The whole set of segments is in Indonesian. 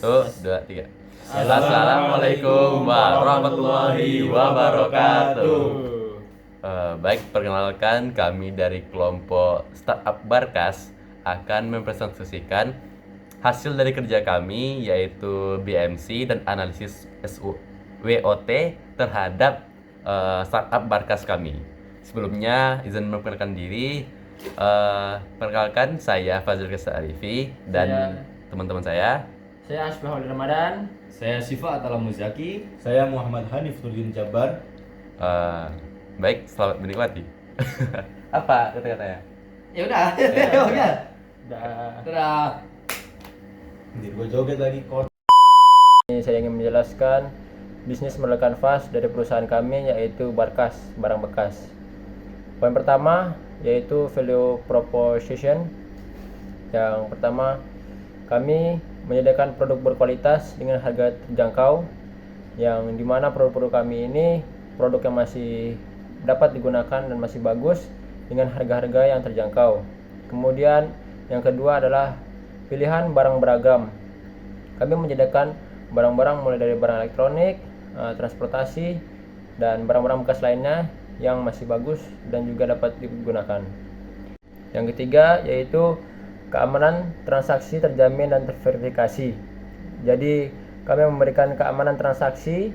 Satu, dua, tiga. Assalamualaikum warahmatullahi wabarakatuh. Baik, perkenalkan kami dari kelompok Startup Barkas akan mempresentasikan hasil dari kerja kami, yaitu BMC dan analisis SWOT terhadap startup Barkas kami. Sebelumnya izin memperkenalkan diri. Perkenalkan, saya Fazil Kesarifi dan teman-teman saya. Saya Asbah Ramadan. Saya Sifa Atala Muzaki. Saya Muhammad Hanif Nurdin Jabar. Baik, selamat menikmati. Apa kata-katanya? Ya udah. Udah. Nanti gue joget lagi kot. Ini saya ingin menjelaskan bisnis model kanvas dari perusahaan kami, yaitu Barkas, barang bekas. Poin pertama yaitu value proposition. Yang pertama, kami menyediakan produk berkualitas dengan harga terjangkau, yang dimana produk-produk kami ini produk yang masih dapat digunakan dan masih bagus dengan harga-harga yang terjangkau. Kemudian yang kedua adalah pilihan barang beragam. Kami menyediakan barang-barang mulai dari barang elektronik, transportasi, dan barang-barang bekas lainnya yang masih bagus dan juga dapat digunakan. Yang ketiga yaitu keamanan transaksi terjamin dan terverifikasi. Jadi kami memberikan keamanan transaksi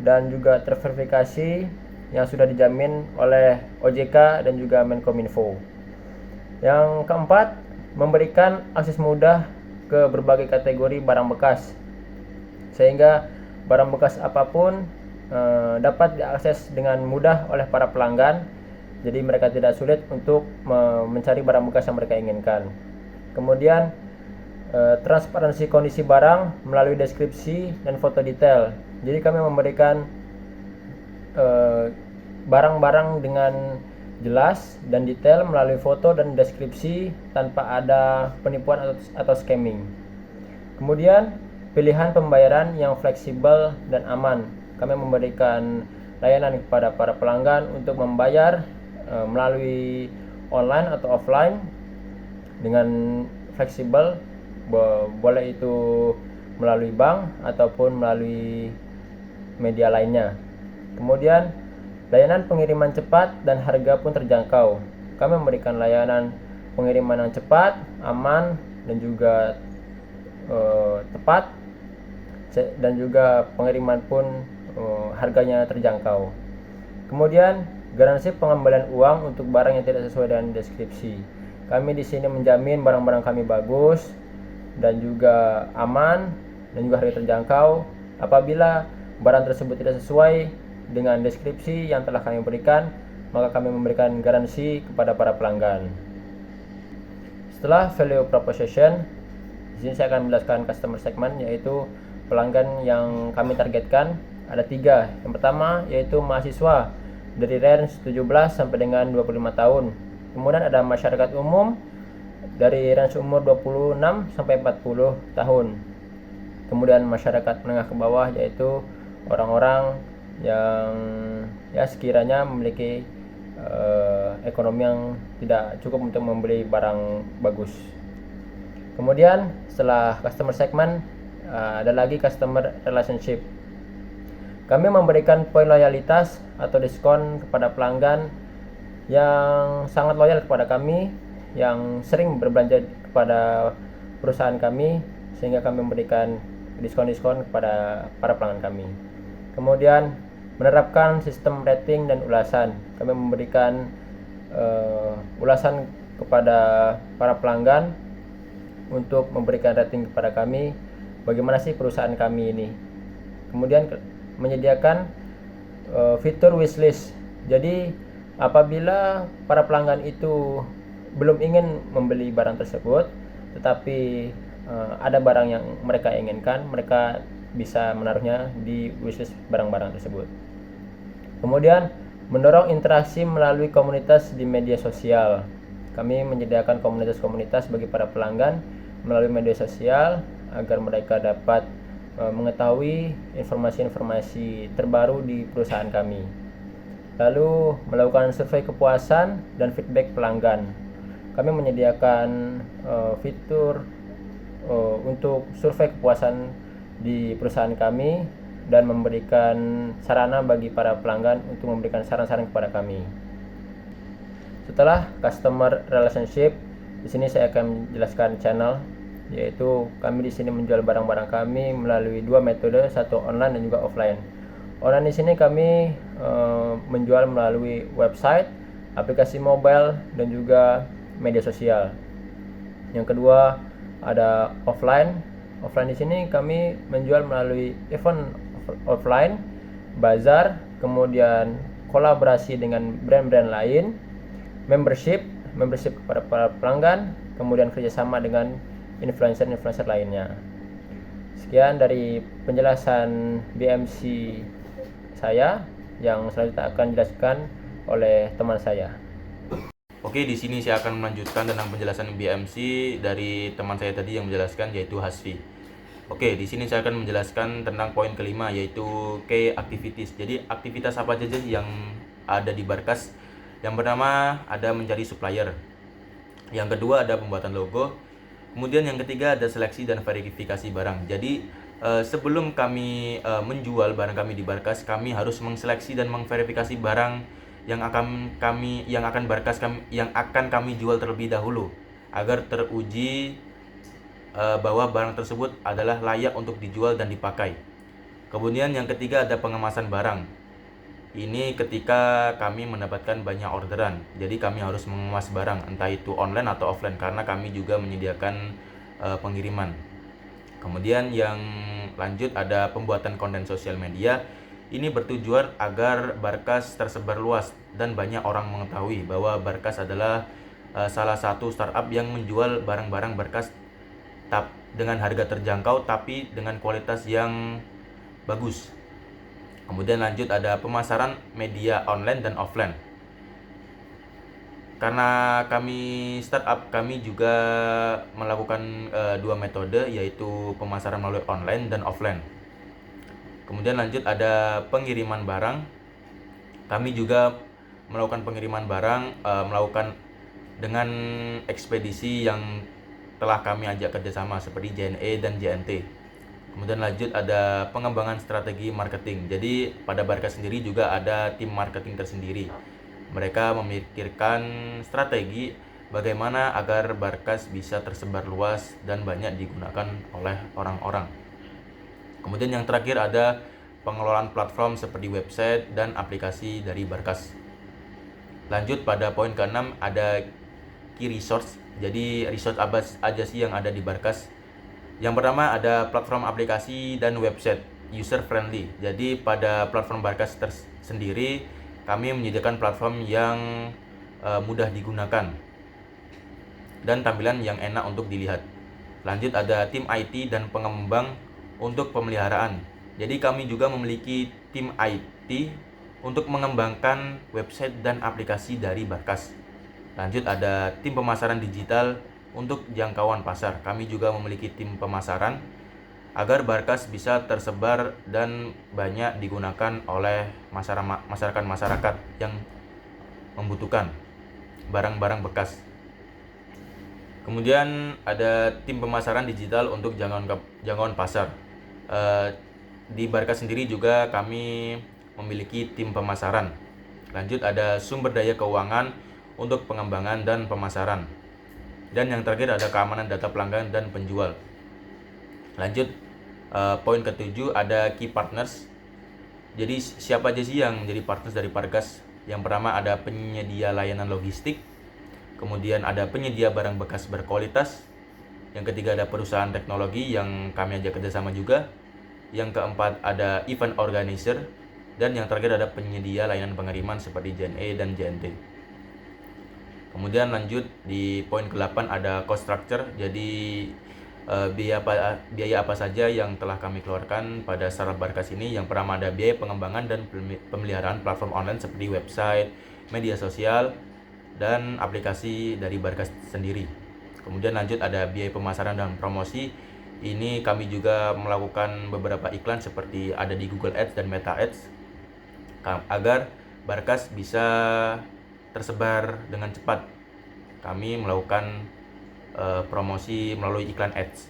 dan juga terverifikasi yang sudah dijamin oleh OJK dan juga Menkominfo. Yang keempat, memberikan akses mudah ke berbagai kategori barang bekas, sehingga barang bekas apapun dapat diakses dengan mudah oleh para pelanggan. Jadi mereka tidak sulit untuk mencari barang bekas yang mereka inginkan. Kemudian transparansi kondisi barang melalui deskripsi dan foto detail. Jadi kami memberikan barang-barang dengan jelas dan detail melalui foto dan deskripsi tanpa ada penipuan atau scamming. Kemudian pilihan pembayaran yang fleksibel dan aman. Kami memberikan layanan kepada para pelanggan untuk membayar melalui online atau offline dengan fleksibel, boleh itu melalui bank ataupun melalui media lainnya. Kemudian layanan pengiriman cepat dan harga pun terjangkau. Kami memberikan layanan pengiriman yang cepat, aman, dan juga tepat, dan juga pengiriman pun harganya terjangkau. Kemudian garansi pengembalian uang untuk barang yang tidak sesuai dengan deskripsi. Kami di sini menjamin barang-barang kami bagus dan juga aman dan juga harga terjangkau. Apabila barang tersebut tidak sesuai dengan deskripsi yang telah kami berikan, maka kami memberikan garansi kepada para pelanggan. Setelah value proposition, di sini saya akan menjelaskan customer segment, yaitu pelanggan yang kami targetkan. Ada 3. Yang pertama yaitu mahasiswa dari range 17 sampai dengan 25 tahun. Kemudian ada masyarakat umum dari range umur 26 sampai 40 tahun. Kemudian masyarakat menengah ke bawah, yaitu orang-orang yang sekiranya memiliki ekonomi yang tidak cukup untuk membeli barang bagus. Kemudian setelah customer segment, ada lagi customer relationship. Kami memberikan poin loyalitas atau diskon kepada pelanggan yang sangat loyal kepada kami, yang sering berbelanja kepada perusahaan kami, sehingga kami memberikan diskon-diskon kepada para pelanggan kami. Kemudian menerapkan sistem rating dan ulasan. Kami memberikan ulasan kepada para pelanggan untuk memberikan rating kepada kami, bagaimana sih perusahaan kami ini. Kemudian menyediakan fitur wishlist. Jadi apabila para pelanggan itu belum ingin membeli barang tersebut, tetapi ada barang yang mereka inginkan, mereka bisa menaruhnya di wishlist barang-barang tersebut. Kemudian mendorong interaksi melalui komunitas di media sosial. Kami menyediakan komunitas-komunitas bagi para pelanggan melalui media sosial agar mereka dapat mengetahui informasi-informasi terbaru di perusahaan kami. Lalu melakukan survei kepuasan dan feedback pelanggan. Kami menyediakan fitur untuk survei kepuasan di perusahaan kami dan memberikan sarana bagi para pelanggan untuk memberikan saran-saran kepada kami. Setelah customer relationship, di sini saya akan menjelaskan channel, yaitu kami di sini menjual barang-barang kami melalui dua metode, satu online dan juga offline. Online di sini kami menjual melalui website, aplikasi mobile dan juga media sosial. Yang kedua ada offline. Offline di sini kami menjual melalui event offline, bazar, kemudian kolaborasi dengan brand-brand lain, membership kepada para pelanggan, kemudian kerjasama dengan influencer lainnya. Sekian dari penjelasan BMC saya, yang selanjutnya akan dijelaskan oleh teman saya. Oke, di sini saya akan melanjutkan tentang penjelasan BMC dari teman saya tadi yang menjelaskan, yaitu Hasfi. Oke, di sini saya akan menjelaskan tentang poin kelima, yaitu key activities. Jadi aktivitas apa saja yang ada di Barkas? Yang pertama ada mencari supplier. Yang kedua ada pembuatan logo. Kemudian yang ketiga ada seleksi dan verifikasi barang. Jadi sebelum kami menjual barang kami di Barkas, kami harus mengseleksi dan memverifikasi barang yang akan kami jual terlebih dahulu agar teruji bahwa barang tersebut adalah layak untuk dijual dan dipakai. Kemudian yang ketiga ada pengemasan barang. Ini ketika kami mendapatkan banyak orderan, jadi kami harus mengemas barang, entah itu online atau offline, karena kami juga menyediakan pengiriman. Kemudian yang lanjut ada pembuatan konten sosial media. Ini bertujuan agar Barkas tersebar luas dan banyak orang mengetahui bahwa Barkas adalah salah satu startup yang menjual barang-barang Barkas dengan harga terjangkau tapi dengan kualitas yang bagus. Kemudian lanjut ada pemasaran media online dan offline. Karena kami startup, kami juga melakukan dua metode, yaitu pemasaran melalui online dan offline. Kemudian lanjut ada pengiriman barang. Kami juga melakukan pengiriman barang, melakukan dengan ekspedisi yang telah kami ajak kerjasama seperti JNE dan JNT. Kemudian lanjut ada pengembangan strategi marketing. Jadi pada Barkas sendiri juga ada tim marketing tersendiri. Mereka memikirkan strategi bagaimana agar Barkas bisa tersebar luas dan banyak digunakan oleh orang-orang. Kemudian yang terakhir ada pengelolaan platform seperti website dan aplikasi dari Barkas. Lanjut pada poin ke-6 ada key resource. Jadi resource apa aja sih yang ada di Barkas? Yang pertama ada platform aplikasi dan website user friendly. Jadi pada platform Barkas sendiri kami menyediakan platform yang mudah digunakan dan tampilan yang enak untuk dilihat. Lanjut ada tim IT dan pengembang untuk pemeliharaan. Jadi kami juga memiliki tim IT untuk mengembangkan website dan aplikasi dari Barkas. Lanjut ada tim pemasaran digital untuk jangkauan pasar. Kami juga memiliki tim pemasaran agar Barkas bisa tersebar dan banyak digunakan oleh masyarakat yang membutuhkan barang-barang bekas. Kemudian ada tim pemasaran digital untuk jangkauan pasar. Di Barkas sendiri juga kami memiliki tim pemasaran. Lanjut ada sumber daya keuangan untuk pengembangan dan pemasaran. Dan yang terakhir ada keamanan data pelanggan dan penjual. Lanjut poin ke-7 ada key partners. Jadi siapa aja sih yang jadi partners dari Barkas? Yang pertama ada penyedia layanan logistik. Kemudian ada penyedia barang bekas berkualitas. Yang ketiga ada perusahaan teknologi yang kami ajak kerjasama juga. Yang keempat ada event organizer. Dan yang terakhir ada penyedia layanan pengiriman seperti JNE dan JNT. Kemudian lanjut di poin ke-8 ada cost structure. Jadi biaya apa saja yang telah kami keluarkan pada startup Barkas ini. Yang pertama ada biaya pengembangan dan pemeliharaan platform online seperti website, media sosial, dan aplikasi dari Barkas sendiri. Kemudian lanjut ada biaya pemasaran dan promosi. Ini kami juga melakukan beberapa iklan seperti ada di Google Ads dan Meta Ads agar Barkas bisa tersebar dengan cepat. Kami melakukan promosi melalui iklan ads.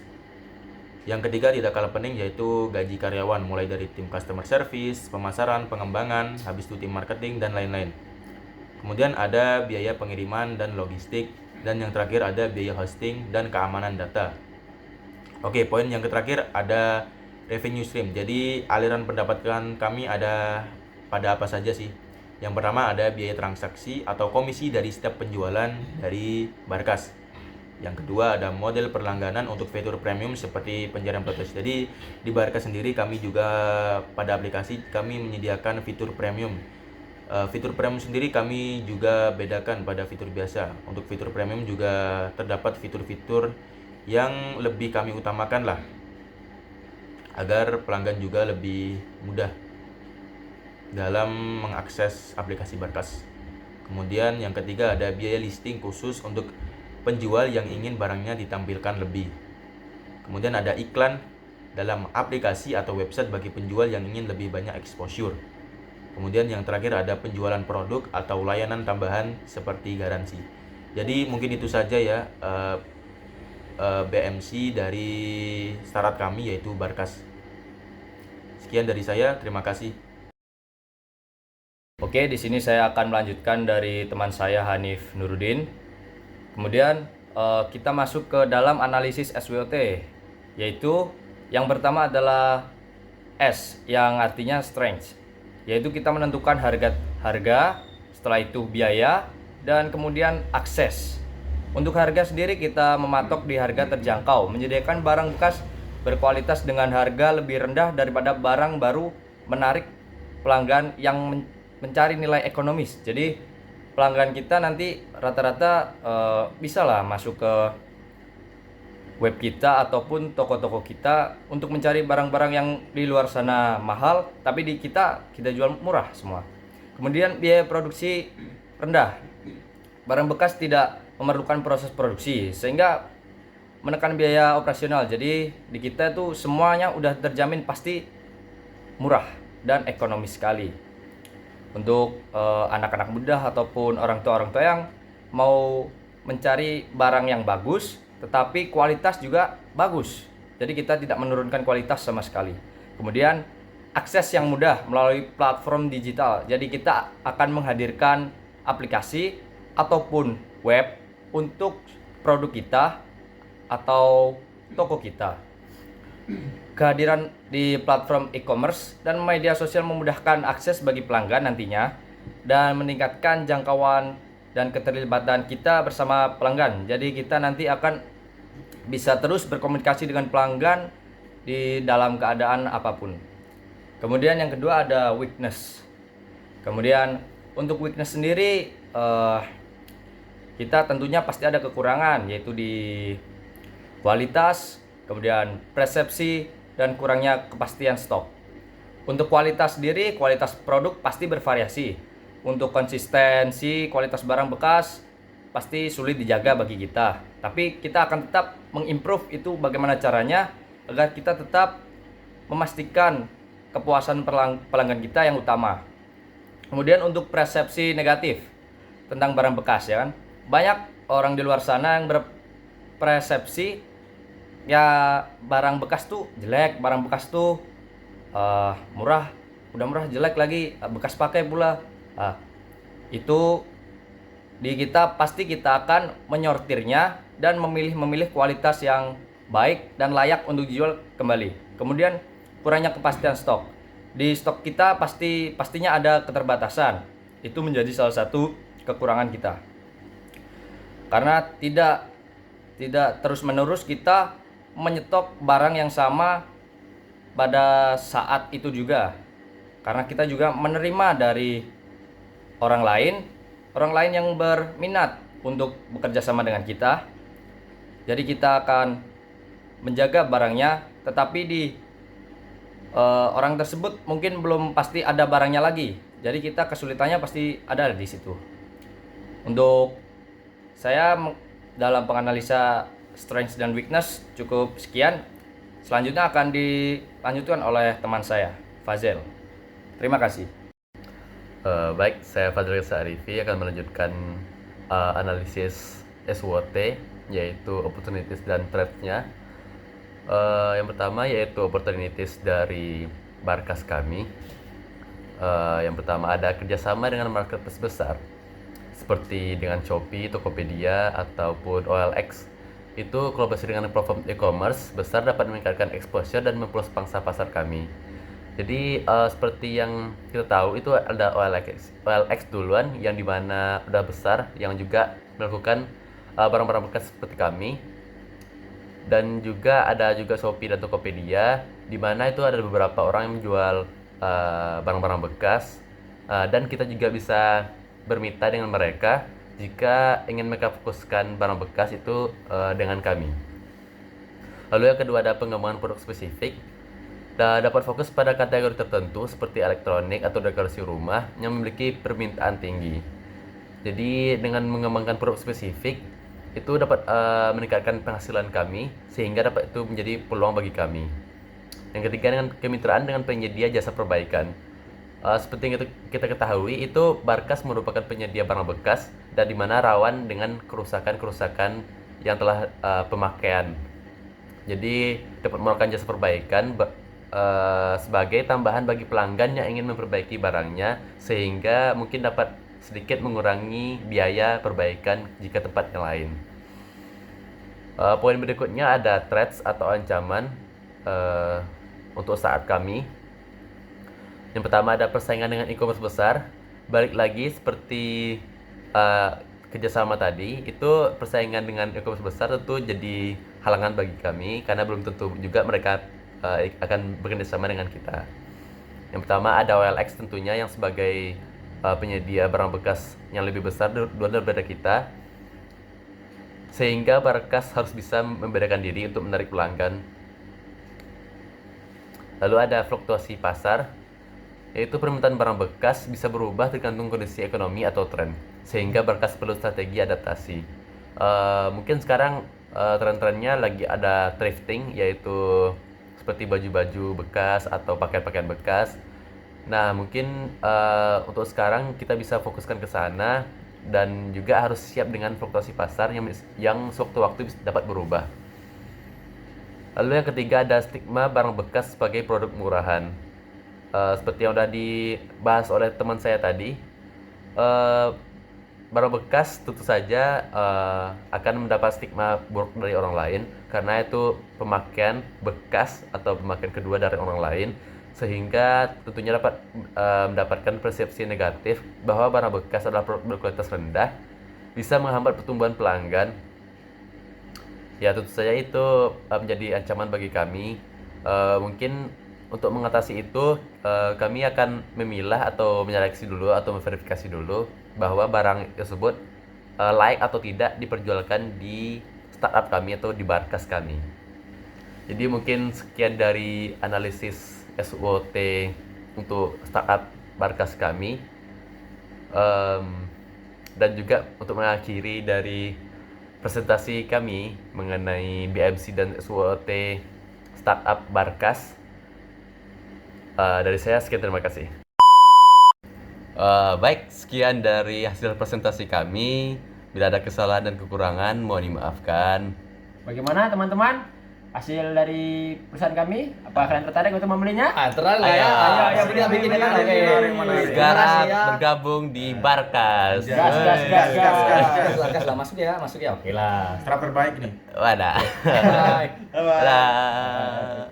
Yang ketiga tidak kalah penting yaitu gaji karyawan, mulai dari tim customer service, pemasaran, pengembangan, habis itu tim marketing dan lain-lain. Kemudian ada biaya pengiriman dan logistik, dan yang terakhir ada biaya hosting dan keamanan data. Oke, poin yang terakhir ada revenue stream. Jadi aliran pendapatan kami ada pada apa saja sih? Yang pertama ada biaya transaksi atau komisi dari setiap penjualan dari Barkas. Yang kedua ada model perlangganan untuk fitur premium seperti pencarian protes. Jadi di Barkas sendiri kami juga pada aplikasi kami menyediakan fitur premium. Fitur premium sendiri kami juga bedakan pada fitur biasa. Untuk fitur premium juga terdapat fitur-fitur yang lebih kami utamakan lah, agar pelanggan juga lebih mudah dalam mengakses aplikasi Barkas. Kemudian yang ketiga ada biaya listing khusus untuk penjual yang ingin barangnya ditampilkan lebih. Kemudian ada iklan dalam aplikasi atau website bagi penjual yang ingin lebih banyak exposure. Kemudian yang terakhir ada penjualan produk atau layanan tambahan seperti garansi. Jadi mungkin itu saja ya BMC dari startup kami yaitu Barkas. Sekian dari saya, terima kasih. Oke, di sini saya akan melanjutkan dari teman saya Hanif Nurudin. Kemudian kita masuk ke dalam analisis SWOT, yaitu yang pertama adalah S yang artinya strength, yaitu kita menentukan harga, setelah itu biaya, dan kemudian akses. Untuk harga sendiri kita mematok di harga terjangkau, menyediakan barang bekas berkualitas dengan harga lebih rendah daripada barang baru, menarik pelanggan yang mencari nilai ekonomis. Jadi pelanggan kita nanti rata-rata bisa lah masuk ke web kita ataupun toko-toko kita untuk mencari barang-barang yang di luar sana mahal, tapi di kita jual murah semua. Kemudian biaya produksi rendah. Barang bekas tidak memerlukan proses produksi sehingga menekan biaya operasional. Jadi di kita itu semuanya udah terjamin pasti murah dan ekonomis sekali. Untuk anak-anak muda ataupun orang tua yang mau mencari barang yang bagus tetapi kualitas juga bagus, jadi kita tidak menurunkan kualitas sama sekali. Kemudian akses yang mudah melalui platform digital, jadi kita akan menghadirkan aplikasi ataupun web untuk produk kita atau toko kita. Kehadiran di platform e-commerce dan media sosial memudahkan akses bagi pelanggan nantinya dan meningkatkan jangkauan dan keterlibatan kita bersama pelanggan. Jadi kita nanti akan bisa terus berkomunikasi dengan pelanggan di dalam keadaan apapun. Kemudian yang kedua ada weakness. Kemudian untuk weakness sendiri kita tentunya pasti ada kekurangan, yaitu di kualitas, kemudian persepsi, dan kurangnya kepastian stok. Untuk kualitas sendiri, kualitas produk pasti bervariasi. Untuk konsistensi kualitas barang bekas pasti sulit dijaga bagi kita, tapi kita akan tetap mengimprove itu bagaimana caranya agar kita tetap memastikan kepuasan pelanggan kita yang utama. Kemudian untuk persepsi negatif tentang barang bekas, ya kan, banyak orang di luar sana yang berpersepsi ya barang bekas tuh jelek, barang bekas tuh murah, udah murah jelek lagi, bekas pakai pula. Itu di kita pasti kita akan menyortirnya dan memilih kualitas yang baik dan layak untuk dijual kembali. Kemudian kurangnya kepastian stok. Di stok kita pastinya ada keterbatasan. Itu menjadi salah satu kekurangan kita. Karena tidak terus-menerus kita menyetok barang yang sama pada saat itu juga. Karena kita juga menerima dari orang lain yang berminat untuk bekerja sama dengan kita. Jadi kita akan menjaga barangnya, tetapi di orang tersebut mungkin belum pasti ada barangnya lagi. Jadi kita kesulitannya pasti ada di situ. Untuk saya dalam penganalisa strength dan weakness cukup sekian. Selanjutnya akan dilanjutkan oleh teman saya, Fazel. Terima kasih. Baik, saya Fadril Sa'arifi akan melanjutkan analisis SWOT, yaitu opportunities dan threat-nya. Yang pertama yaitu opportunities dari Barkas kami. Yang pertama ada kerjasama dengan marketplace besar seperti dengan Shopee, Tokopedia, ataupun OLX. Itu kolaborasi dengan platform e-commerce besar dapat meningkatkan exposure dan memperluas pangsa pasar kami. Jadi seperti yang kita tahu itu ada OLX duluan yang dimana udah besar yang juga melakukan barang-barang bekas seperti kami, dan juga ada juga Shopee dan Tokopedia di mana itu ada beberapa orang yang menjual barang-barang bekas, dan kita juga bisa bermitra dengan mereka jika ingin mereka fokuskan barang bekas itu dengan kami. Lalu yang kedua ada pengembangan produk spesifik. Dapat fokus pada kategori tertentu seperti elektronik atau dekorasi rumah yang memiliki permintaan tinggi. Jadi dengan mengembangkan produk spesifik itu dapat meningkatkan penghasilan kami sehingga dapat itu menjadi peluang bagi kami. Yang ketiga dengan kemitraan dengan penyedia jasa perbaikan. Seperti yang kita ketahui itu Barkas merupakan penyedia barang bekas dan di mana rawan dengan kerusakan-kerusakan yang telah pemakaian. Jadi dapat melakukan jasa perbaikan sebagai tambahan bagi pelanggan yang ingin memperbaiki barangnya sehingga mungkin dapat sedikit mengurangi biaya perbaikan jika tempat yang lain. Poin berikutnya ada threats atau ancaman untuk saat kami. Yang pertama ada persaingan dengan e-commerce besar. Balik lagi seperti kerjasama tadi, itu persaingan dengan e-commerce besar tentu jadi halangan bagi kami karena belum tentu juga mereka akan bekerjasama dengan kita. Yang pertama ada OLX tentunya yang sebagai penyedia barang bekas yang lebih besar daripada kita, sehingga Barkas harus bisa membedakan diri untuk menarik pelanggan. Lalu ada fluktuasi pasar, yaitu permintaan barang bekas bisa berubah tergantung kondisi ekonomi atau tren, sehingga Barkas perlu strategi adaptasi. Mungkin sekarang tren-trennya lagi ada thrifting, yaitu seperti baju-baju bekas atau pakaian-pakaian bekas. Nah, mungkin untuk sekarang kita bisa fokuskan ke sana dan juga harus siap dengan fluktuasi pasar yang sewaktu-waktu dapat berubah. Lalu yang ketiga ada stigma barang bekas sebagai produk murahan. Seperti yang sudah dibahas oleh teman saya tadi, barang bekas tentu saja akan mendapat stigma buruk dari orang lain karena itu pemakaian bekas atau pemakaian kedua dari orang lain, sehingga tentunya dapat mendapatkan persepsi negatif bahwa barang bekas adalah produk berkualitas rendah, bisa menghambat pertumbuhan pelanggan. Ya tentu saja itu menjadi ancaman bagi kami. Mungkin untuk mengatasi itu kami akan memilah atau menyeleksi dulu atau memverifikasi dulu bahwa barang tersebut layak atau tidak diperjualkan di startup kami atau di Barkas kami. Jadi mungkin sekian dari analisis SWOT untuk startup Barkas kami, dan juga untuk mengakhiri dari presentasi kami mengenai BMC dan SWOT startup Barkas. Dari saya sekian, terima kasih. Baik, sekian dari hasil presentasi kami. Bila ada kesalahan dan kekurangan mohon dimaafkan. Bagaimana teman-teman? Hasil dari perusahaan kami, apa kalian tertarik untuk membelinya? Terlalu ya. Ayo, Kita bikin kan. Oke. Segera bergabung di Barkas. Gas lah, masuk ya. Oke lah. Startup terbaik nih. Wadah. Bye. Wadah.